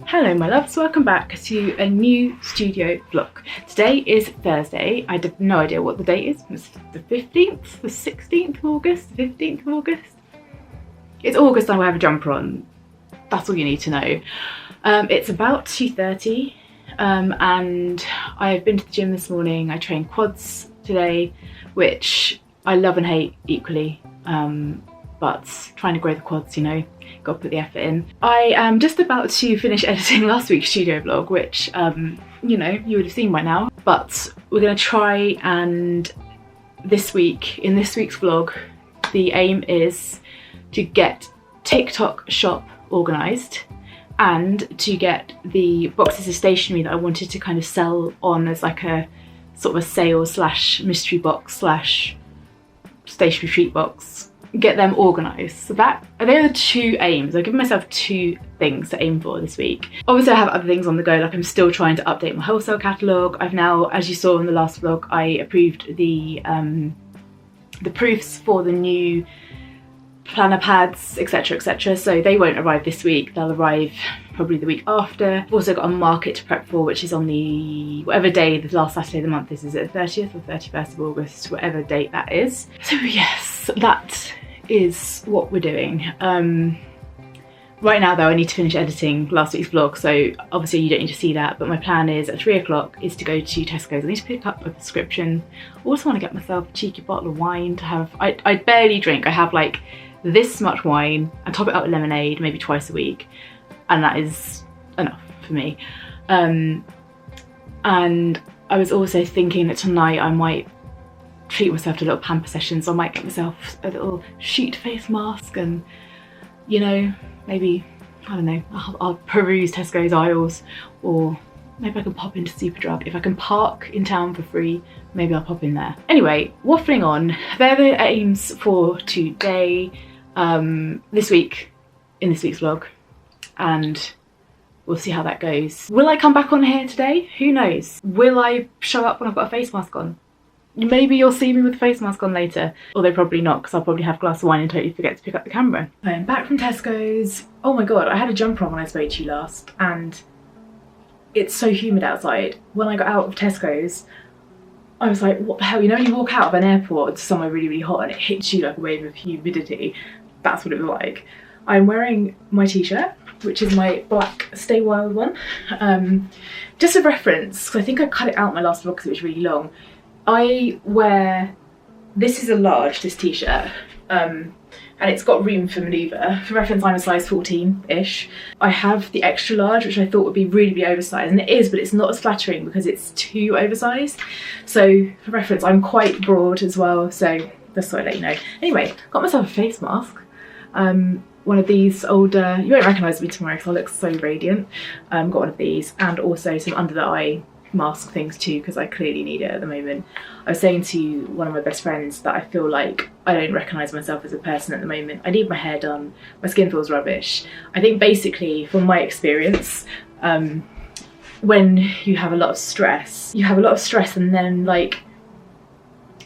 Hello my loves, welcome back to a new studio vlog. Today is Thursday. I have no idea what the date is. It's the 15th, the 16th of August, the 15th of August. It's August and I have a jumper on. That's all you need to know. It's about 2:30 and I've been to the gym this morning. I trained quads today, which I love and hate equally. But trying to grow the quads, you know, gotta put the effort in. I am just about to finish editing last week's studio vlog, which, you know, you would have seen by now. But we're gonna try and in this week's vlog, the aim is to get TikTok shop organised and to get the boxes of stationery that I wanted to kind of sell on as like a sort of a sale slash mystery box slash stationery treat box, get them organised. So they are the two aims. I've given myself two things to aim for this week. Obviously I have other things on the go, like I'm still trying to update my wholesale catalogue. I've now, as you saw in the last vlog, I approved the proofs for the new planner pads, etc, etc, so they won't arrive this week, they'll arrive probably the week after. I've also got a market to prep for, which is on the whatever day the last Saturday of the month is it the 30th or 31st of August, whatever date that is. So yes, that is what we're doing. Right now though I need to finish editing last week's vlog, so obviously you don't need to see that, but my plan is at 3 o'clock is to go to Tesco's. I need to pick up a prescription. I also want to get myself a cheeky bottle of wine to have. I barely drink. I have like this much wine and top it up with lemonade maybe twice a week, and that is enough for me. And I was also thinking that tonight I might treat myself to a little pamper session, so I might get myself a little sheet face mask and, you know, maybe, I don't know, I'll peruse Tesco's aisles, or maybe I can pop into Superdrug. If I can park in town for free, maybe I'll pop in there. Anyway, waffling on, they're the aims for today, this week, in this week's vlog, and we'll see how that goes. Will I come back on here today? Who knows? Will I show up when I've got a face mask on? Maybe you'll see me with the face mask on later, although probably not, because I'll probably have a glass of wine and totally forget to pick up the camera. I am back from Tesco's. Oh my god, I had a jumper on when I spoke to you last, and it's so humid outside. When I got out of Tesco's, I was like, what the hell? You know when you walk out of an airport to somewhere really, really hot and it hits you like a wave of humidity? That's what it was like. I'm wearing my t-shirt, which is my black Stay Wild one. Just a reference, because I think I cut it out in my last vlog because it was really long. I wear, this is a large, this t-shirt, and it's got room for manoeuvre. For reference, I'm a size 14-ish. I have the extra large, which I thought would be really oversized, and it is, but it's not as flattering because it's too oversized. So for reference, I'm quite broad as well, so just thought I'd let you know. Anyway, got myself a face mask. One of these older, you won't recognise me tomorrow because I look so radiant. Got one of these, and also some under the eye mask things too, because I clearly need it at the moment. I was saying to one of my best friends that I feel like I don't recognise myself as a person at the moment. I need my hair done, my skin feels rubbish. I think basically from my experience, when you have a lot of stress and then like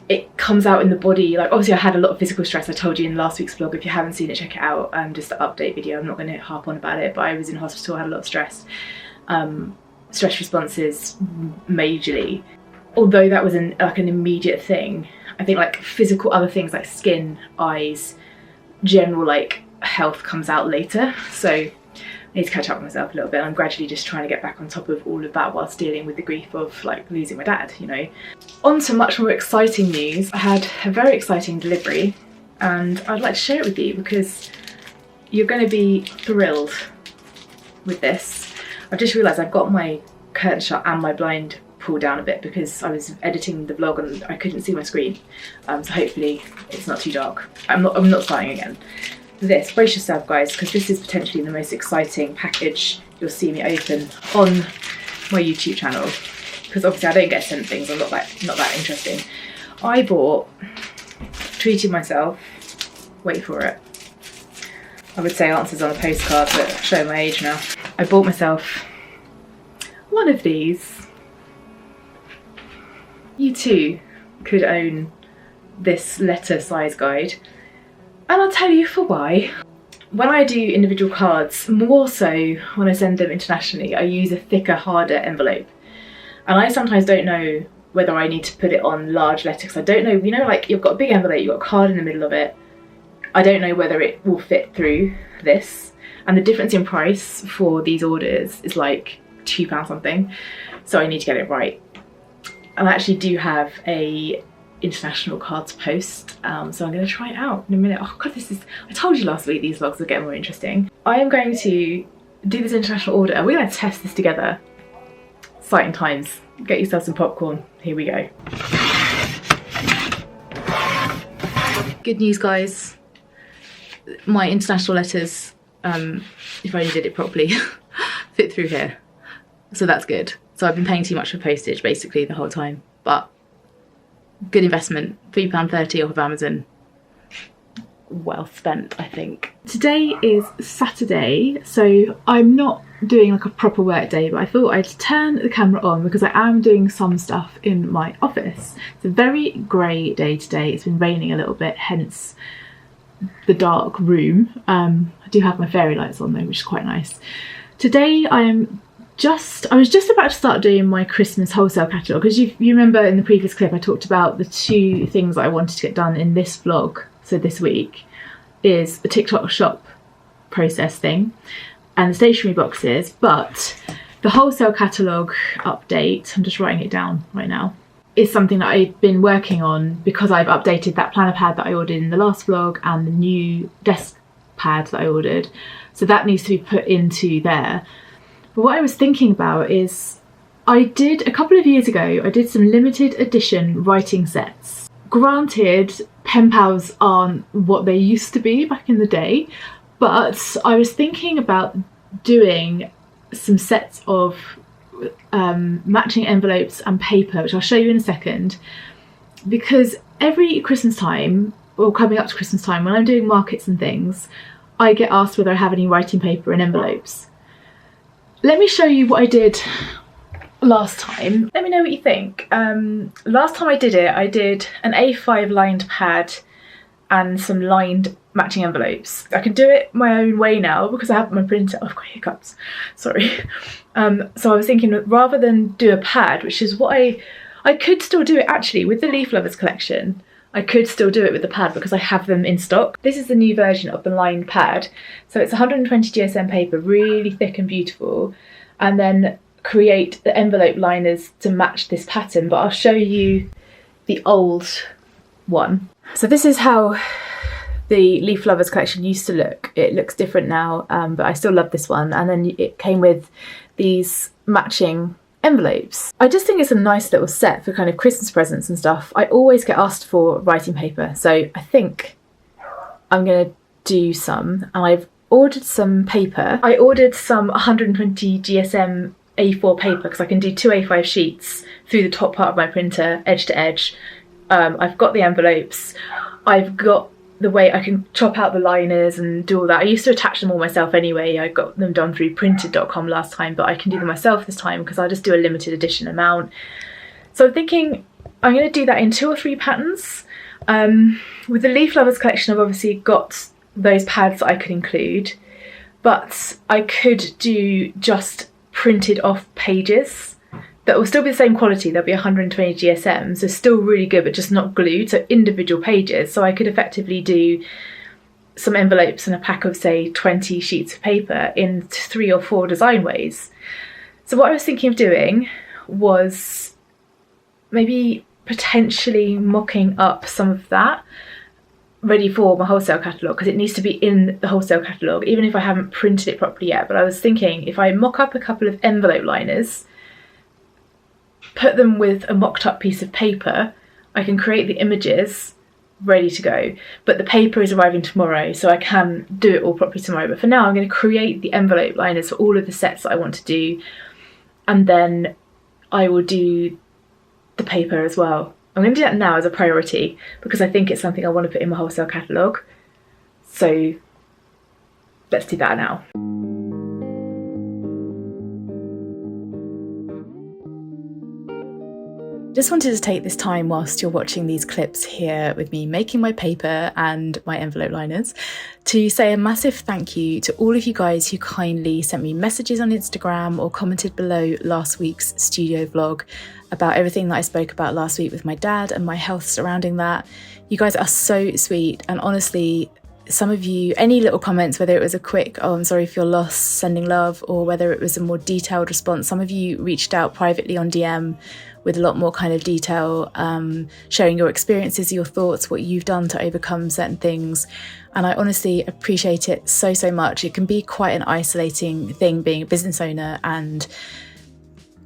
it comes out in the body. Like obviously I had a lot of physical stress, I told you in last week's vlog. If you haven't seen it, check it out. Just an update video, I'm not going to harp on about it, but I was in hospital, I had a lot of stress. Stress responses majorly. Although that was like an immediate thing, I think like physical other things like skin, eyes, general like health comes out later. So I need to catch up with myself a little bit. I'm gradually just trying to get back on top of all of that whilst dealing with the grief of like losing my dad, you know. On to much more exciting news. I had a very exciting delivery and I'd like to share it with you because you're going to be thrilled with this. I've just realised I've got my curtain shut and my blind pulled down a bit because I was editing the vlog and I couldn't see my screen. So hopefully it's not too dark. I'm not starting again. This, brace yourself guys, because this is potentially the most exciting package you'll see me open on my YouTube channel. Because obviously I don't get sent things, I'm not that interesting. I treated myself, wait for it. I would say answers on a postcard, but show my age now. I bought myself one of these. You too could own this letter size guide, and I'll tell you for why. When I do individual cards, more so when I send them internationally, I use a thicker, harder envelope. And I sometimes don't know whether I need to put it on large letters. I don't know, you know, like you've got a big envelope, you've got a card in the middle of it. I don't know whether it will fit through this. And the difference in price for these orders is like £2 something. So I need to get it right. And I actually do have a international cards post, so I'm going to try it out in a minute. Oh god, I told you last week these vlogs will get more interesting. I am going to do this international order and we're going to test this together. Exciting times. Get yourself some popcorn. Here we go. Good news, guys. My international letters, if I only did it properly, fit through here. So that's good. So I've been paying too much for postage basically the whole time, but good investment. £3.30 off of Amazon. Well spent, I think. Today is Saturday, so I'm not doing like a proper work day, but I thought I'd turn the camera on because I am doing some stuff in my office. It's a very grey day today. It's been raining a little bit, hence the dark room. I do have my fairy lights on though, which is quite nice. Today I was just about to start doing my Christmas wholesale catalogue, because you remember in the previous clip I talked about the 2 things that I wanted to get done in this vlog. So this week is the TikTok shop process thing and the stationery boxes, but the wholesale catalogue update, I'm just writing it down right now, is something that I've been working on because I've updated that planner pad that I ordered in the last vlog and the new desk pad that I ordered. So that needs to be put into there. But what I was thinking about is a couple of years ago, I did some limited edition writing sets. Granted, pen pals aren't what they used to be back in the day, but I was thinking about doing some sets of matching envelopes and paper, which I'll show you in a second, because every Christmas time, or coming up to Christmas time, when I'm doing markets and things, I get asked whether I have any writing paper and envelopes. Let me show you what I did last time. Let me know what you think. Last time I did it, I did an A5 lined pad and some lined matching envelopes. I can do it my own way now because I have my printer. Oh, I've got hiccups, sorry. So I was thinking, rather than do a pad, which is what I could still do it actually with the Leaf Lovers collection. I could still do it with the pad because I have them in stock. This is the new version of the lined pad. So it's 120 GSM paper, really thick and beautiful, and then create the envelope liners to match this pattern, but I'll show you the old one. So this is how the Leaf Lovers collection used to look. It looks different now, but I still love this one. And then it came with these matching envelopes. I just think it's a nice little set for kind of Christmas presents and stuff. I always get asked for writing paper, so I think I'm gonna do some, and I've ordered some paper. I ordered some 120 GSM A4 paper because I can do 2 A5 sheets through the top part of my printer, edge to edge. I've got the envelopes, I've got the way I can chop out the liners and do all that. I used to attach them all myself anyway. I got them done through printed.com last time, but I can do them myself this time because I'll just do a limited edition amount. So I'm thinking I'm going to do that in 2 or 3 patterns. With the Leaf Lovers collection, I've obviously got those pads that I could include, but I could do just printed off pages that will still be the same quality. They'll be 120 GSM, so still really good, but just not glued, so individual pages. So I could effectively do some envelopes and a pack of, say, 20 sheets of paper in 3 or 4 design ways. So what I was thinking of doing was maybe potentially mocking up some of that ready for my wholesale catalogue, because it needs to be in the wholesale catalogue, even if I haven't printed it properly yet. But I was thinking if I mock up a couple of envelope liners, put them with a mocked up piece of paper, I can create the images ready to go. But the paper is arriving tomorrow, so I can do it all properly tomorrow. But for now, I'm going to create the envelope liners for all of the sets that I want to do, and then I will do the paper as well. I'm going to do that now as a priority because I think it's something I want to put in my wholesale catalogue. So let's do that now. Just wanted to take this time whilst you're watching these clips here with me making my paper and my envelope liners to say a massive thank you to all of you guys who kindly sent me messages on Instagram or commented below last week's studio vlog about everything that I spoke about last week with my dad and my health surrounding that. You guys are so sweet, and honestly, some of you, any little comments, whether it was a quick, oh, I'm sorry for your loss, sending love, or whether it was a more detailed response, some of you reached out privately on DM with a lot more kind of detail, sharing your experiences, your thoughts, what you've done to overcome certain things. And I honestly appreciate it so, so much. It can be quite an isolating thing being a business owner, and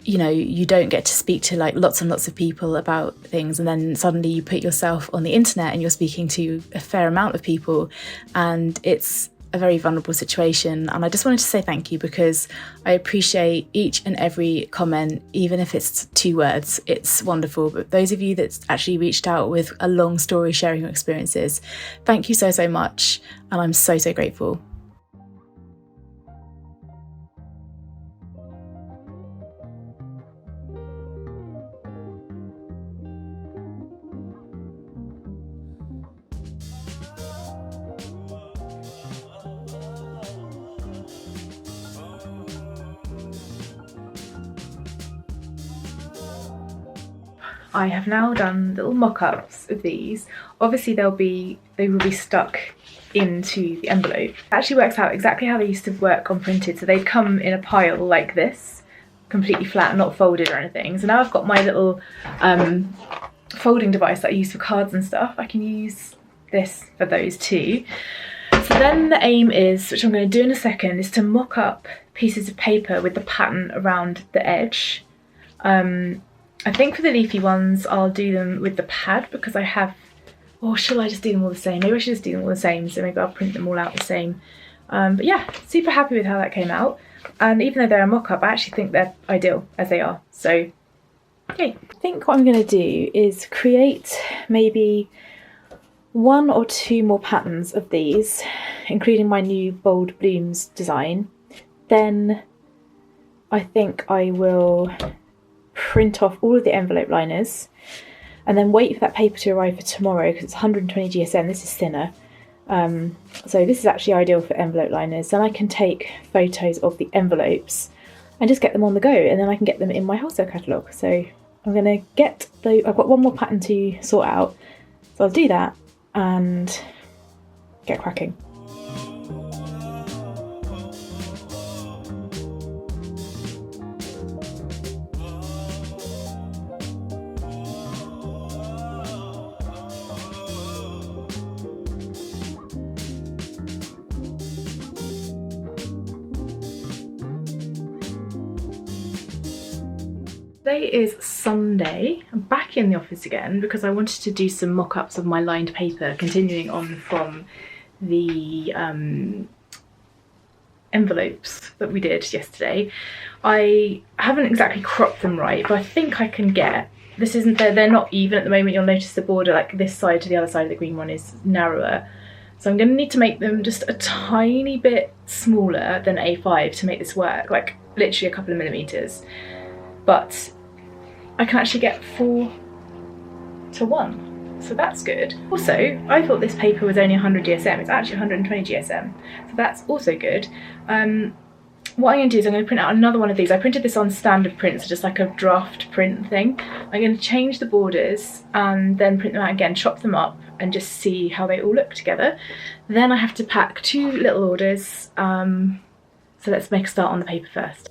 you know, you don't get to speak to like lots and lots of people about things, and then suddenly you put yourself on the internet and you're speaking to a fair amount of people, and it's a very vulnerable situation. And I just wanted to say thank you, because I appreciate each and every comment, even if it's 2 words. It's wonderful. But those of you that actually reached out with a long story sharing your experiences, thank you so, so much, and I'm so, so grateful. I have now done little mock-ups of these. Obviously they will be stuck into the envelope. It actually works out exactly how they used to work on printed. So they'd come in a pile like this, completely flat, not folded or anything. So now I've got my little folding device that I use for cards and stuff. I can use this for those too. So then the aim is, which I'm going to do in a second, is to mock up pieces of paper with the pattern around the edge. I think for the leafy ones I'll do them with the pad, because I have, or shall I just do them all the same? Maybe I should just do them all the same, so maybe I'll print them all out the same. But yeah, super happy with how that came out, and even though they're a mock-up, I actually think they're ideal as they are, so yay. I think what I'm going to do is create maybe 1 or 2 more patterns of these, including my new bold blooms design. Then I think I will print off all of the envelope liners and then wait for that paper to arrive for tomorrow, because it's 120 GSM. This is thinner, so this is actually ideal for envelope liners. Then I can take photos of the envelopes and just get them on the go, and then I can get them in my wholesale catalogue. So I'm going to get I've got 1 more pattern to sort out, so I'll do that and get cracking. Today is Sunday. I'm back in the office again because I wanted to do some mock-ups of my lined paper, continuing on from the envelopes that we did yesterday. I haven't exactly cropped them right, but I think I can get, they're not even at the moment. You'll notice the border, like this side to the other side of the green one, is narrower. So I'm going to need to make them just a tiny bit smaller than A5 to make this work, like literally a couple of millimeters. But I can actually get 4:1, so that's good. Also, I thought this paper was only 100 GSM, it's actually 120 GSM, so that's also good. What I'm going to do is I'm going to print out another one of these. I printed this on standard print, so just like a draft print thing. I'm going to change the borders and then print them out again, chop them up and just see how they all look together. Then I have to pack 2 little orders, so let's make a start on the paper first.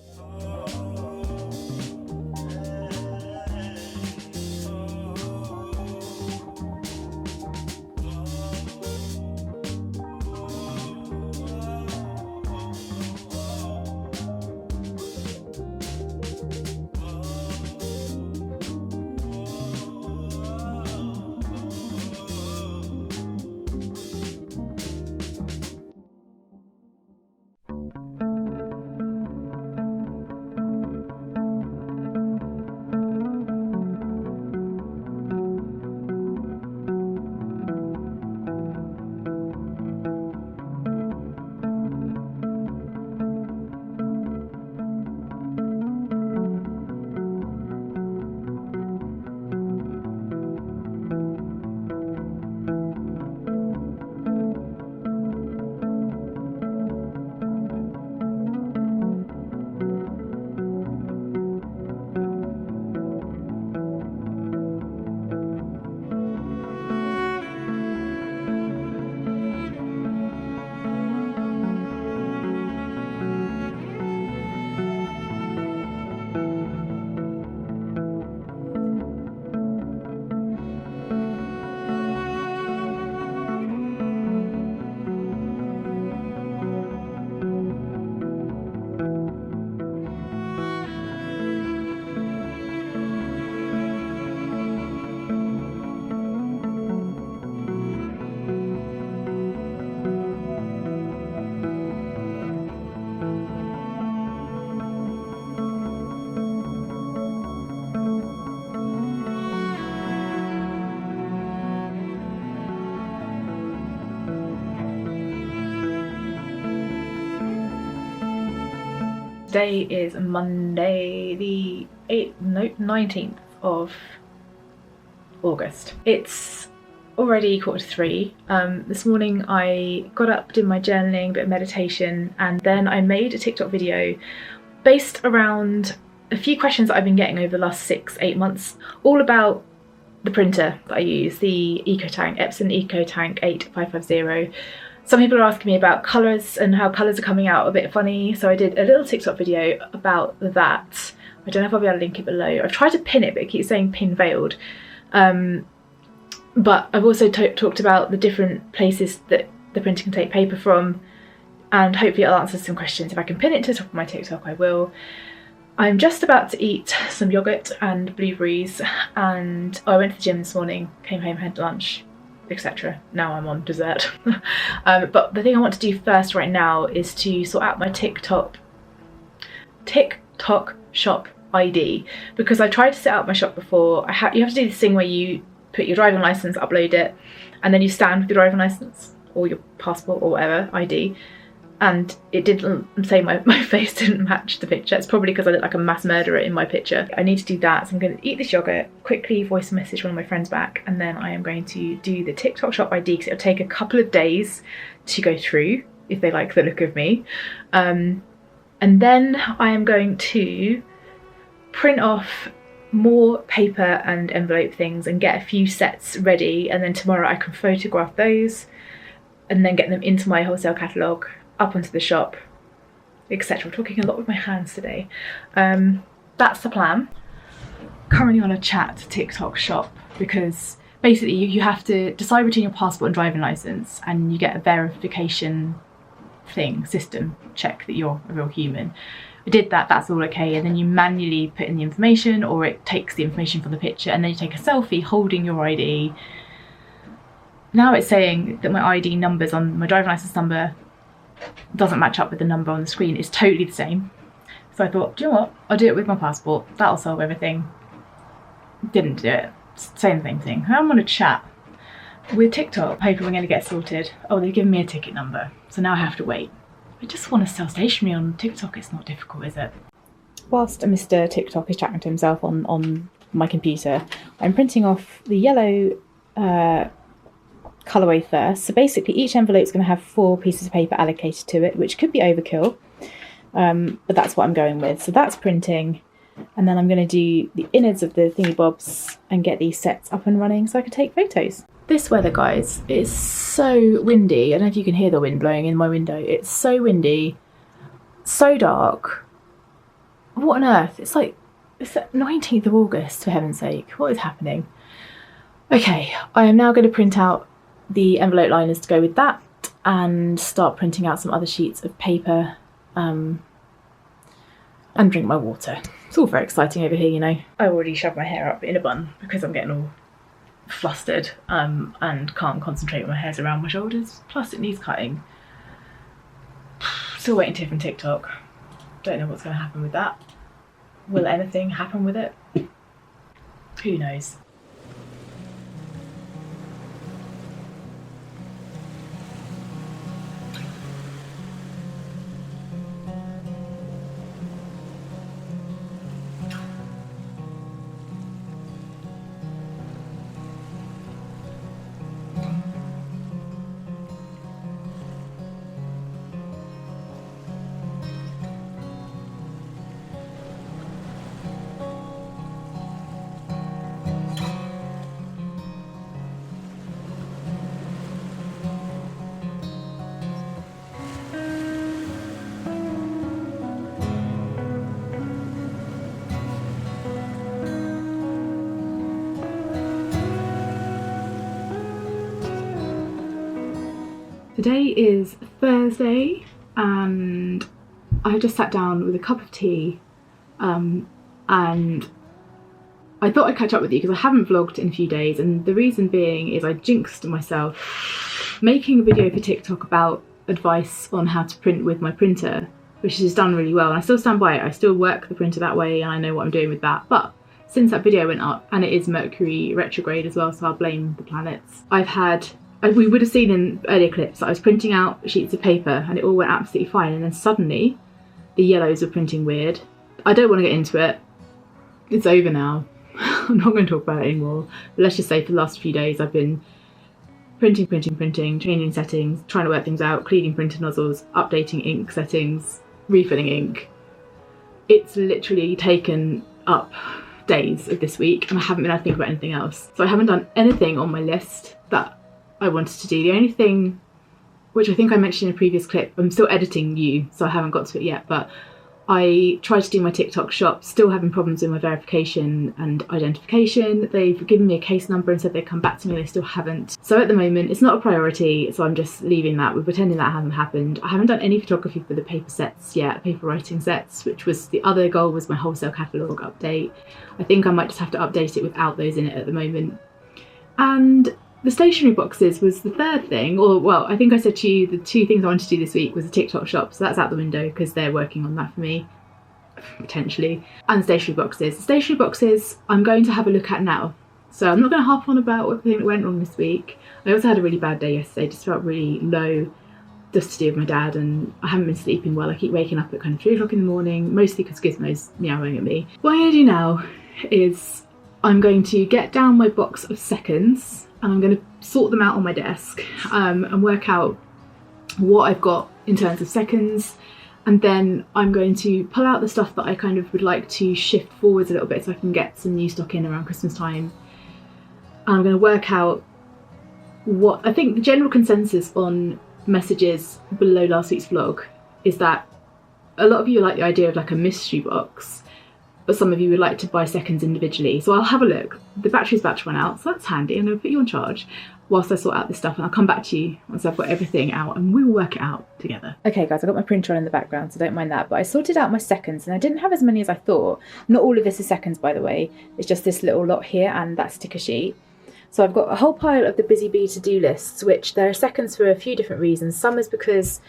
Today is Monday the 19th of August. It's already 2:45. This morning I got up, did my journaling, a bit of meditation, and then I made a TikTok video based around a few questions that I've been getting over the last 6-8 months, all about the printer that I use, the EcoTank, Epson EcoTank 8550. Some people are asking me about colours and how colours are coming out a bit funny, so I did a little TikTok video about that. I don't know if I'll be able to link it below. I've tried to pin it, but it keeps saying pin failed. But I've also talked about the different places that the printer can take paper from, and hopefully I'll answer some questions. If I can pin it to the top of my TikTok, I will. I'm just about to eat some yogurt and blueberries, and I went to the gym this morning, came home, had lunch, etc. Now I'm on dessert. But the thing I want to do first right now is to sort out my TikTok shop ID, because I tried to set up my shop before. You have to do this thing where you put your driving license, upload it, and then you stand with your driving license or your passport or whatever ID, and it didn't say my face didn't match the picture. It's probably because I look like a mass murderer in my picture. I need to do that, so I'm going to eat this yogurt, quickly voice message one of my friends back, and then I am going to do the TikTok shop ID, because it'll take a couple of days to go through if they like the look of me. And then I am going to print off more paper and envelope things and get a few sets ready, and then tomorrow I can photograph those and then get them into my wholesale catalogue, up onto the shop, etc. I'm talking a lot with my hands today. That's the plan. Currently on a chat TikTok shop, because basically you have to decide between your passport and driving licence, and you get a verification system check that you're a real human. I did that, that's all okay, and then you manually put in the information, or it takes the information from the picture, and then you take a selfie holding your ID. Now it's saying that my ID numbers on my driving licence number doesn't match up with the number on the screen. It's totally the same. So I thought, do you know what, I'll do it with my passport, that'll solve everything. Didn't do it. Same thing. I'm on a chat with TikTok, hoping we're going to get sorted. Oh, they've given me a ticket number, so now I have to wait. I just want to sell stationery on TikTok. It's not difficult, is it? Whilst Mr. TikTok is chatting to himself on my computer, I'm printing off the yellow colourway first. So basically each envelope is going to have 4 pieces of paper allocated to it, which could be overkill, but that's what I'm going with. So that's printing, and then I'm going to do the innards of the thingy bobs and get these sets up and running so I can take photos. This weather, guys, is so windy. I don't know if you can hear the wind blowing in my window. It's so windy, so dark. What on earth? It's the 19th of August, for heaven's sake. What is happening? Okay, I am now going to print out the envelope liners to go with that, and start printing out some other sheets of paper, and drink my water. It's all very exciting over here, you know. I already shoved my hair up in a bun because I'm getting all flustered and can't concentrate when my hair's around my shoulders. Plus it needs cutting. Still waiting to hear from TikTok. Don't know what's going to happen with that. Will anything happen with it? Who knows? Today is Thursday, and I've just sat down with a cup of tea, and I thought I'd catch up with you because I haven't vlogged in a few days, and the reason being is I jinxed myself making a video for TikTok about advice on how to print with my printer, which has done really well, and I still stand by it. I still work the printer that way and I know what I'm doing with that. But since that video went up, and it is Mercury retrograde as well, so I'll blame the planets, we would have seen in earlier clips that I was printing out sheets of paper and it all went absolutely fine, and then suddenly the yellows were printing weird. I don't want to get into it. It's over now. I'm not going to talk about it anymore. But let's just say for the last few days I've been printing, changing settings, trying to work things out, cleaning printer nozzles, updating ink settings, refilling ink. It's literally taken up days of this week and I haven't been able to think about anything else. So I haven't done anything on my list that I wanted to do. The only thing, which I think I mentioned in a previous clip, I'm still editing you, so I haven't got to it yet, but I tried to do my TikTok shop, still having problems with my verification and identification. They've given me a case number and said they'd come back to me, they still haven't. So at the moment, it's not a priority, so I'm just leaving that. We're pretending that hasn't happened. I haven't done any photography for the paper sets yet, paper writing sets, which was the other goal, was my wholesale catalogue update. I think I might just have to update it without those in it at the moment. And the stationery boxes was the third thing, or well, I think I said to you the two things I wanted to do this week was the TikTok shop, so that's out the window because they're working on that for me, potentially. And the stationery boxes. The stationery boxes I'm going to have a look at now. So I'm not going to harp on about everything that went wrong this week. I also had a really bad day yesterday, just felt really low, just to do with my dad, and I haven't been sleeping well. I keep waking up at kind of 3 o'clock in the morning, mostly because Gizmo's meowing at me. What I'm going to do now is I'm going to get down my box of seconds and I'm going to sort them out on my desk and work out what I've got in terms of seconds, and then I'm going to pull out the stuff that I kind of would like to shift forwards a little bit so I can get some new stock in around Christmas time. And I'm going to work out what I think the general consensus on messages below last week's vlog is that a lot of you like the idea of like a mystery box, but some of you would like to buy seconds individually. So I'll have a look. The battery's about to run out, so that's handy. I'm going to put you on charge whilst I sort out this stuff, and I'll come back to you once I've got everything out and we will work it out together. Okay guys, I've got my printer on in the background, so don't mind that, but I sorted out my seconds and I didn't have as many as I thought. Not all of this is seconds, by the way. It's just this little lot here and that sticker sheet. So I've got a whole pile of the Busy Bee to-do lists, which there are seconds for a few different reasons. Some is because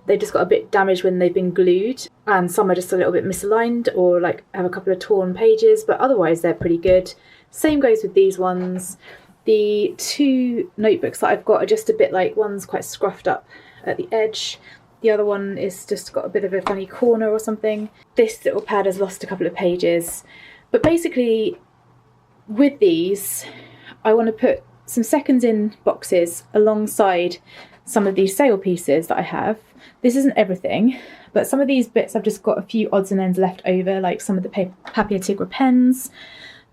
they just got a bit damaged when they've been glued, and some are just a little bit misaligned or like have a couple of torn pages, but otherwise they're pretty good. Same goes with these ones. The two notebooks that I've got are just a bit like, one's quite scruffed up at the edge, the other one is just got a bit of a funny corner or something. This little pad has lost a couple of pages, but basically with these I want to put some seconds in boxes alongside some of these sale pieces that I have. This isn't everything, but some of these bits I've just got a few odds and ends left over, like some of the Papier Tigre pens.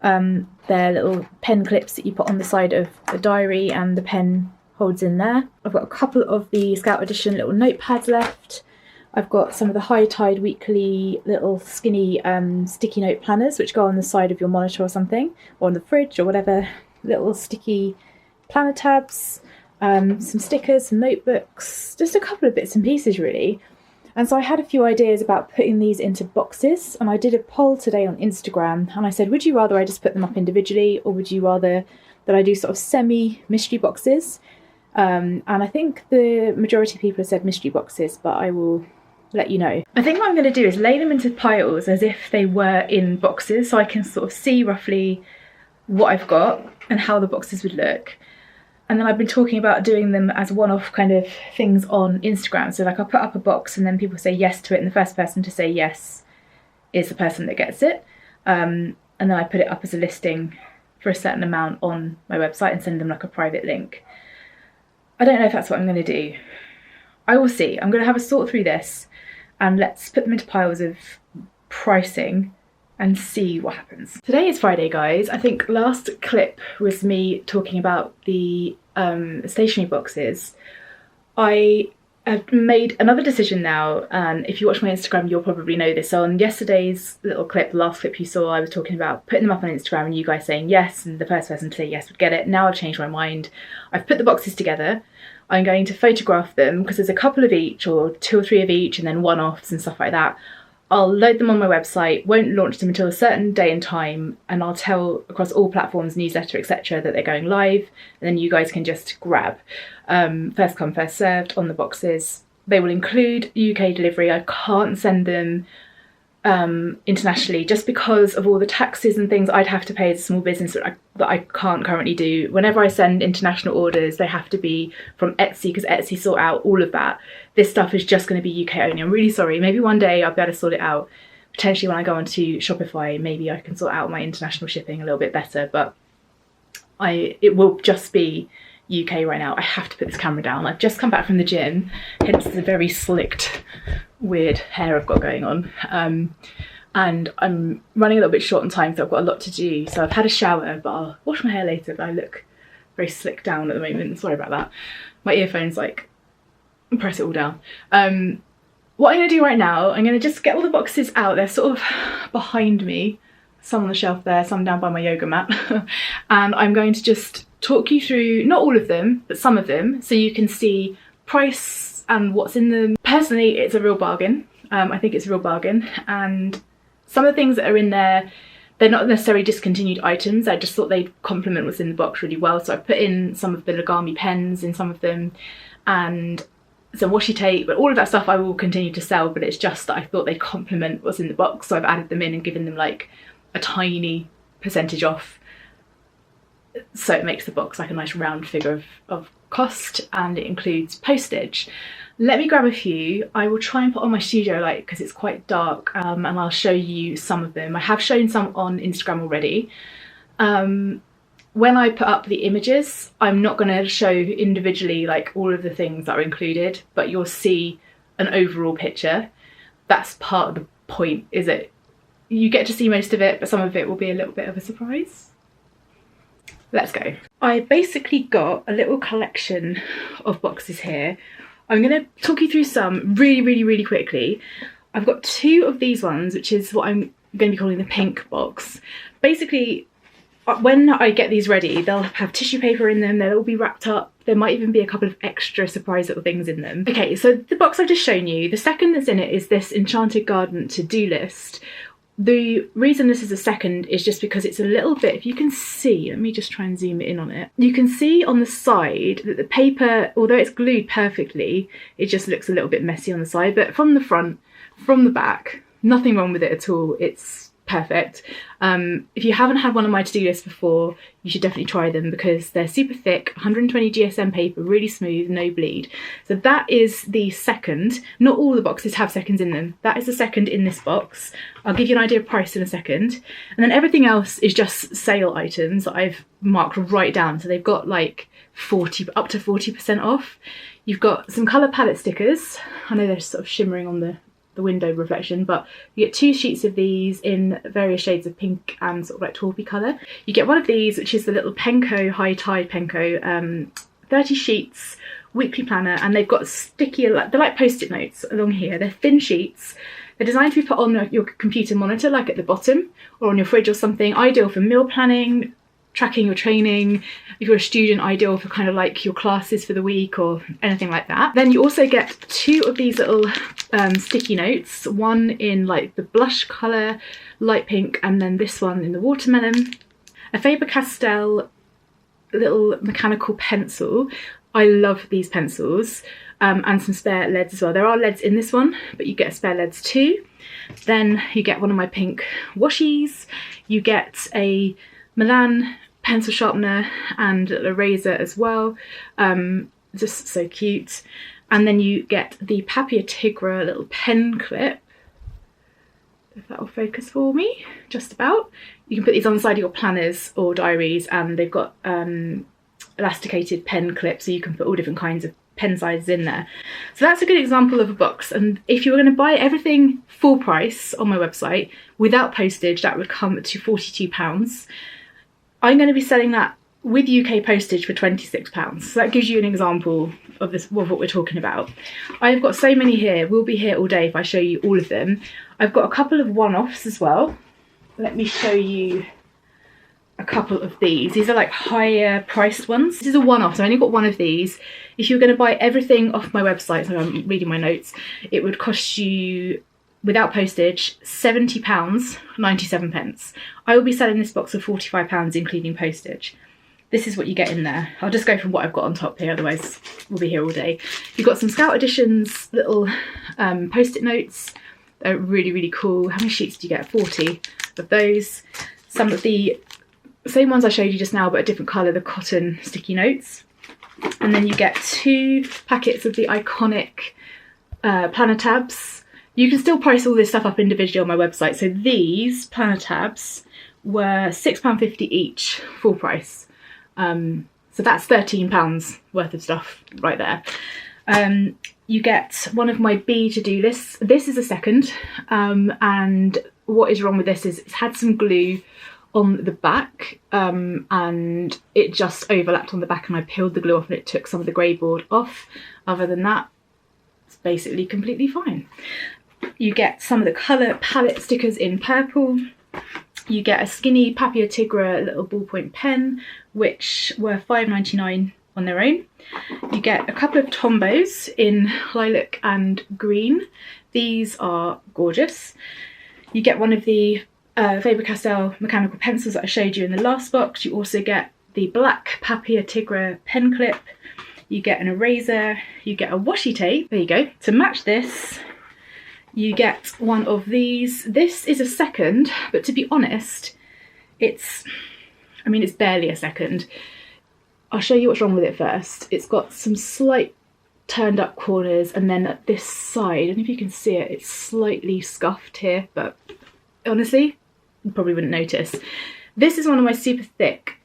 They're little pen clips that you put on the side of the diary and the pen holds in there. I've got a couple of the Scout Edition little notepads left. I've got some of the High Tide Weekly little skinny sticky note planners which go on the side of your monitor or something, or on the fridge or whatever, little sticky planner tabs. Some stickers, some notebooks, just a couple of bits and pieces really. And so I had a few ideas about putting these into boxes, and I did a poll today on Instagram and I said, would you rather I just put them up individually, or would you rather that I do sort of semi mystery boxes? And I think the majority of people have said mystery boxes, but I will let you know. I think what I'm going to do is lay them into piles as if they were in boxes, so I can sort of see roughly what I've got and how the boxes would look. And then I've been talking about doing them as one-off kind of things on Instagram. So like I'll put up a box and then people say yes to it, and the first person to say yes is the person that gets it. And then I put it up as a listing for a certain amount on my website and send them like a private link. I don't know if that's what I'm going to do. I will see. I'm going to have a sort through this and let's put them into piles of pricing and see what happens. Today is Friday, guys. I think last clip was me talking about the stationery boxes. I have made another decision now, and if you watch my Instagram you'll probably know this. So on yesterday's little clip, the last clip you saw, I was talking about putting them up on Instagram and you guys saying yes, and the first person to say yes would get it. Now I've changed my mind. I've put the boxes together. I'm going to photograph them because there's a couple of each, or 2 or 3 of each, and then one-offs and stuff like that. I'll load them on my website, won't launch them until a certain day and time, and I'll tell across all platforms, newsletter, etc. that they're going live, and then you guys can just grab. First come, first served on the boxes. They will include UK delivery. I can't send them internationally, just because of all the taxes and things I'd have to pay as a small business that I can't currently do. Whenever I send international orders, they have to be from Etsy, because Etsy sort out all of that. This stuff is just going to be UK only. I'm really sorry. Maybe one day I'll be able to sort it out. Potentially when I go onto Shopify, maybe I can sort out my international shipping a little bit better, but it will just be UK right now. I have to put this camera down. I've just come back from the gym, hence the very slicked weird hair I've got going on, and I'm running a little bit short on time, so I've got a lot to do. So I've had a shower, but I'll wash my hair later, but I look very slicked down at the moment. Sorry about that. My earphones like press it all down. What I'm going to do right now, I'm going to just get all the boxes out. They're sort of behind me, some on the shelf there, some down by my yoga mat. And I'm going to just talk you through, not all of them, but some of them, so you can see price and what's in them. Personally, it's a real bargain. I think it's a real bargain. And some of the things that are in there, they're not necessarily discontinued items. I just thought they'd complement what's in the box really well. So I put in some of the Lagami pens in some of them, and some washi tape, but all of that stuff I will continue to sell, but it's just that I thought they'd complement what's in the box. So I've added them in and given them like a tiny percentage off. So it makes the box like a nice round figure of cost, and it includes postage. Let me grab a few. I will try and put on my studio light because it's quite dark, and I'll show you some of them. I have shown some on Instagram already. When I put up the images, I'm not going to show individually like all of the things that are included, but you'll see an overall picture. That's part of the point, is it? You get to see most of it, but some of it will be a little bit of a surprise. Let's go. I basically got a little collection of boxes here. I'm going to talk you through some really quickly. I've got two of these ones, which is what I'm going to be calling the pink box. Basically, when I get these ready, they'll have tissue paper in them, they'll all be wrapped up. There might even be a couple of extra surprise little things in them. Okay, so the box I've just shown you, the second that's in it is this Enchanted Garden to-do list. The reason this is a second is just because it's a little bit, if you can see, let me just try and zoom in on it. You can see on the side that the paper, although it's glued perfectly, it just looks a little bit messy on the side, but from the front, from the back, nothing wrong with it at all. It's perfect. If you haven't had one of my to-do lists before, you should definitely try them because they're super thick, 120 GSM paper, really smooth, no bleed. So that is the second. Not all the boxes have seconds in them. That is the second in this box. I'll give you an idea of price in a second. And then everything else is just sale items that I've marked right down. So they've got like up to 40% off. You've got some colour palette stickers. I know they're sort of shimmering on the window reflection, but you get 2 sheets of these in various shades of pink and sort of like taupey colour. You get one of these, which is the little Penco High Tide Penco, 30 sheets, weekly planner, and they've got sticky, they're like post-it notes along here. They're thin sheets. They're designed to be put on your computer monitor, like at the bottom, or on your fridge or something. Ideal for meal planning, tracking your training. If you're a student, ideal for kind of like your classes for the week or anything like that. Then you also get 2 of these little sticky notes, one in like the blush colour, light pink, and then this one in the watermelon. A Faber-Castell little mechanical pencil. I love these pencils, and some spare leads as well. There are leads in this one, but you get spare leads too. Then you get one of my pink washies. You get a Milan pencil sharpener and a eraser as well, just so cute. And then you get the Papia Tigra little pen clip, if that will focus for me, just about. You can put these on the side of your planners or diaries, and they've got elasticated pen clips, so you can put all different kinds of pen sizes in there. So that's a good example of a box. And if you were going to buy everything full price on my website without postage, that would come to £42. I'm going to be selling that with UK postage for £26. So that gives you an example of what we're talking about. I've got so many here. We'll be here all day if I show you all of them. I've got a couple of one-offs as well. Let me show you a couple of these. These are like higher priced ones. This is a one-off, so I only got one of these. If you were going to buy everything off my website, so I'm reading my notes, it would cost you, without postage, £70.97. I will be selling this box for £45, including postage. This is what you get in there. I'll just go from what I've got on top here, otherwise we'll be here all day. You've got some Scout Editions little post-it notes. They're really, really cool. How many sheets do you get? 40 of those. Some of the same ones I showed you just now, but a different colour, the cotton sticky notes. And then you get 2 packets of the iconic planner tabs. You can still price all this stuff up individually on my website. So these planner tabs were £6.50 each, full price. So that's £13 worth of stuff right there. You get one of my B to-do lists. This is a second, and what is wrong with this is it's had some glue on the back, and it just overlapped on the back, and I peeled the glue off and it took some of the grey board off. Other than that, it's basically completely fine. You get some of the colour palette stickers in purple. You get a skinny Papier Tigre little ballpoint pen, which were £5.99 on their own. You get a couple of Tombos in lilac and green. These are gorgeous. You get one of the Faber-Castell mechanical pencils that I showed you in the last box. You also get the black Papier Tigre pen clip. You get an eraser. You get a washi tape. There you go. To match this, you get one of these. This is a second, but to be honest, it's barely a second. I'll show you what's wrong with it first. It's got some slight turned up corners, and then at this side, I don't know if you can see it, it's slightly scuffed here, but honestly, you probably wouldn't notice. This is one of my super thick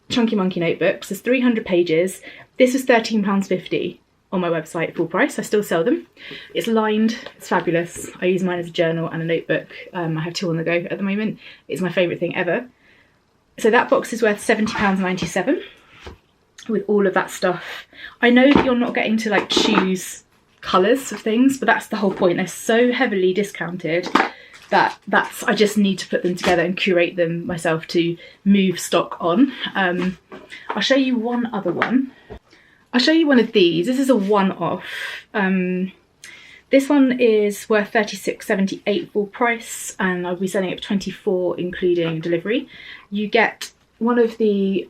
Chunky Monkey notebooks. There's 300 pages. This was £13.50 on my website, full price. I still sell them. It's lined, it's fabulous. I use mine as a journal and a notebook. I have 2 on the go at the moment. It's my favourite thing ever. So that box is worth £70.97 with all of that stuff. I know that you're not getting to like choose colours of things, but that's the whole point. They're so heavily discounted that I just need to put them together and curate them myself to move stock on. I'll show you one other one. I'll show you one of these. This is a one-off. This one is worth £36.78 full price, and I'll be selling it for £24 including delivery. You get one of the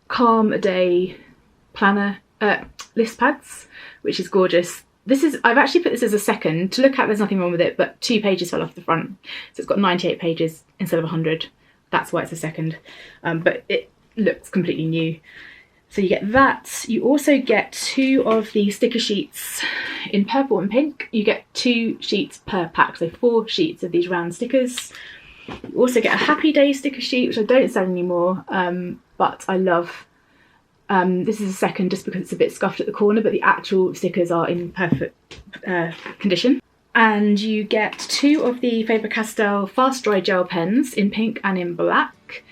Calm a Day planner list pads, which is gorgeous. I've actually put this as a second. To look at, there's nothing wrong with it, but 2 pages fell off the front. So it's got 98 pages instead of 100. That's why it's a second. But it looks completely new. So you get that. You also get 2 of the sticker sheets in purple and pink. You get 2 sheets per pack, so 4 sheets of these round stickers. You also get a Happy Day sticker sheet, which I don't sell anymore, but I love. This is a second just because it's a bit scuffed at the corner, but the actual stickers are in perfect condition. And you get 2 of the Faber-Castell Fast Dry Gel pens in pink and in black.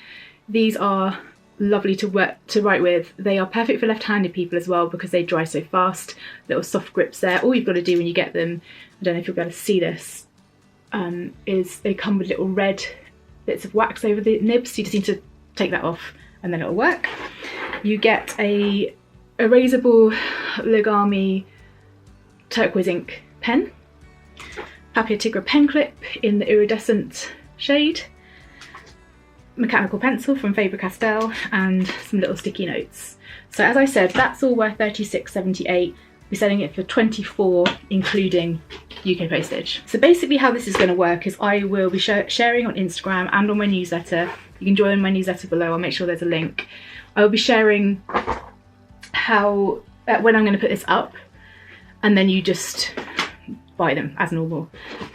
These are lovely to write with. They are perfect for left-handed people as well because they dry so fast. Little soft grips there. All you've got to do when you get them, I don't know if you'll be able to see this, is they come with little red bits of wax over the nibs. So you just need to take that off and then it'll work. You get a erasable Lagami turquoise ink pen, Papier Tigre pen clip in the iridescent shade, mechanical pencil from Faber-Castell, and some little sticky notes. So as I said, that's all worth £36.78. We're selling it for £24 including UK postage. So basically how this is going to work is I will be sharing on Instagram and on my newsletter. You can join my newsletter below. I'll make sure there's a link. I will be sharing how when I'm going to put this up, and then you just buy them as normal.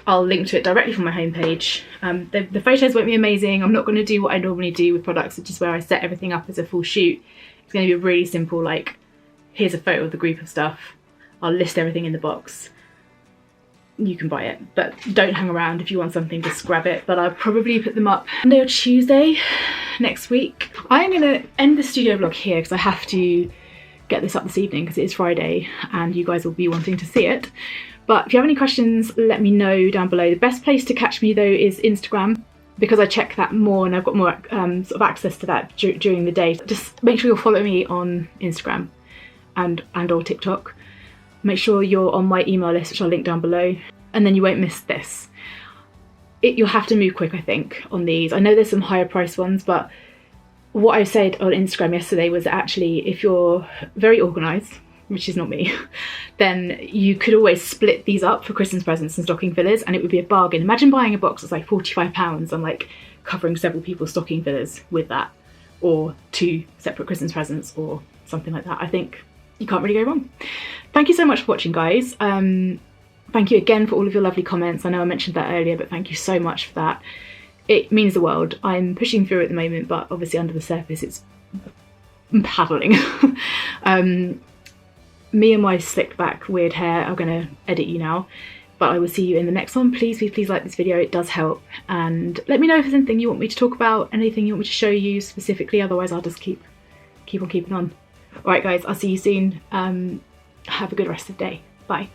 I'll link to it directly from my homepage. The photos won't be amazing. I'm not going to do what I normally do with products, which is where I set everything up as a full shoot. It's going to be really simple, like here's a photo of the group of stuff. I'll list everything in the box. You can buy it, but don't hang around. If you want something, just grab it. But I'll probably put them up Monday or Tuesday next week. I'm going to end the studio vlog here because I have to get this up this evening because it is Friday and you guys will be wanting to see it. But if you have any questions, let me know down below. The best place to catch me though is Instagram, because I check that more and I've got more sort of access to that during the day. Just make sure you'll follow me on Instagram and or TikTok. Make sure you're on my email list, which I'll link down below, and then you won't miss this. You'll have to move quick, I think, on these. I know there's some higher price ones, but what I said on Instagram yesterday was that actually if you're very organised which is not me, then you could always split these up for Christmas presents and stocking fillers, and it would be a bargain. Imagine buying a box that's like £45 and like covering several people's stocking fillers with that, or 2 separate Christmas presents or something like that. I think you can't really go wrong. Thank you so much for watching, guys. Thank you again for all of your lovely comments. I know I mentioned that earlier, but thank you so much for that. It means the world. I'm pushing through at the moment, but obviously under the surface it's paddling. Me and my slicked back weird hair are going to edit you now, but I will see you in the next one. Please like this video, it does help, and let me know if there's anything you want me to talk about, anything you want me to show you specifically, otherwise I'll just keep on keeping on. Alright guys, I'll see you soon. Have a good rest of the day. Bye.